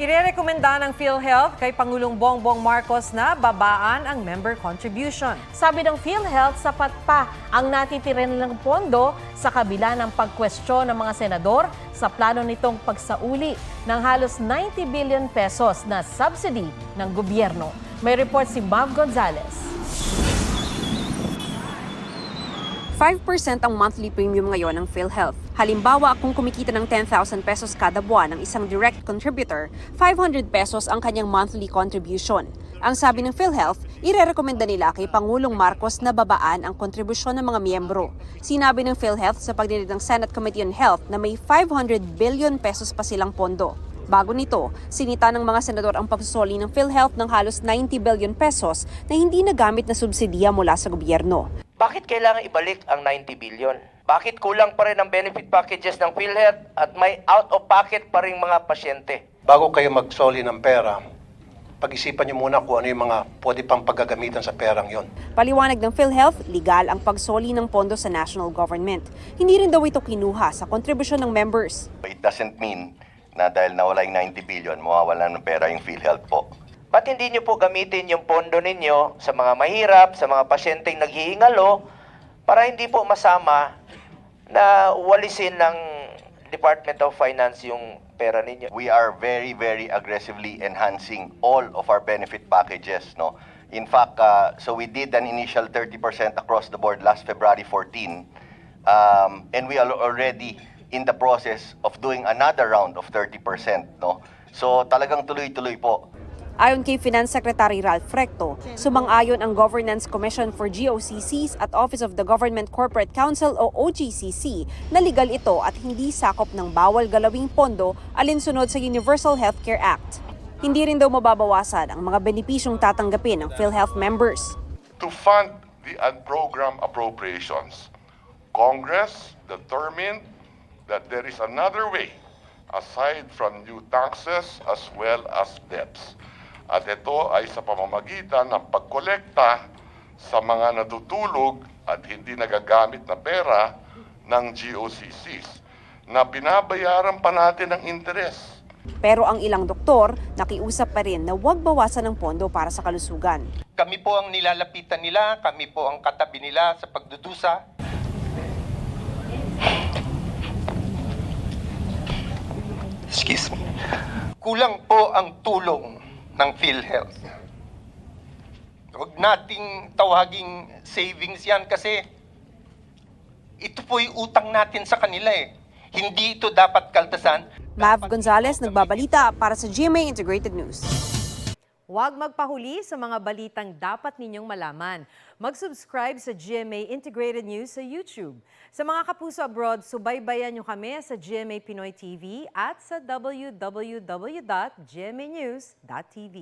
Irerekomenda ng PhilHealth kay Pangulong Bongbong Marcos na babaan ang member contribution. Sabi ng PhilHealth, sapat pa ang natitira nilang pondo sa kabila ng pagkwestiyon ng mga senador sa plano nitong pagsauli ng halos 90 billion pesos na subsidy ng gobyerno. May report si Mav Gonzalez. 5% ang monthly premium ngayon ng PhilHealth. Halimbawa, kung kumikita ng 10,000 pesos kada buwan ng isang direct contributor, 500 pesos ang kanyang monthly contribution. Ang sabi ng PhilHealth, irerekomenda nila kay Pangulong Marcos na babaan ang kontribusyon ng mga miyembro. Sinabi ng PhilHealth sa pagdinig ng Senate Committee on Health na may 500 billion pesos pa silang pondo. Bago nito, sinita ng mga senador ang pagsusoli ng PhilHealth ng halos 90 billion pesos na hindi nagamit na subsidiya mula sa gobyerno. Bakit kailangan ibalik ang 90 billion? Bakit kulang pa rin ang benefit packages ng PhilHealth at may out-of-pocket pa rin mga pasyente? Bago kayo magsoli ng pera, pag-isipan niyo muna kung ano yung mga pwede pang paggagamitan sa perang yon. Paliwanag ng PhilHealth, legal ang pagsoli ng pondo sa national government. Hindi rin daw ito kinuha sa kontribusyon ng members. It doesn't mean na dahil nawala yung 90 billion, mawawalan ng pera yung PhilHealth po. Ba't hindi nyo po gamitin yung pondo ninyo sa mga mahirap, sa mga pasyenteng naghihingalo, para hindi po masama na walisin ng Department of Finance yung pera ninyo? We are very, very aggressively enhancing all of our benefit packages. No? In fact, so we did an initial 30% across the board last February 14, and we are already in the process of doing another round of 30%. No? So talagang tuloy-tuloy po. Ayon kay Finance Secretary Ralph Recto, sumang-ayon ang Governance Commission for GOCCs at Office of the Government Corporate Council o OGCC na legal ito at hindi sakop ng bawal galawing pondo alinsunod sa Universal Healthcare Act. Hindi rin daw mababawasan ang mga benepisyong tatanggapin ng PhilHealth members. To fund the program appropriations, Congress determined that there is another way aside from new taxes as well as debts. At ito ay sa pamamagitan ng pagkolekta sa mga natutulog at hindi nagagamit na pera ng GOCCs na binabayaran pa natin ng interes. Pero ang ilang doktor nakiusap pa rin na huwag bawasan ng pondo para sa kalusugan. Kami po ang nilalapitan nila, kami po ang katabi nila sa pagdudusa. Excuse me. Kulang po ang tulong ng PhilHealth. Huwag nating tawaging savings yan kasi ito po yung utang natin sa kanila eh. Hindi ito dapat kaltasan. Mav Gonzalez, nagbabalita para sa GMA Integrated News. Huwag magpahuli sa mga balitang dapat ninyong malaman. Mag-subscribe sa GMA Integrated News sa YouTube. Sa mga kapuso abroad, subaybayan nyo kami sa GMA Pinoy TV at sa www.gmanews.tv.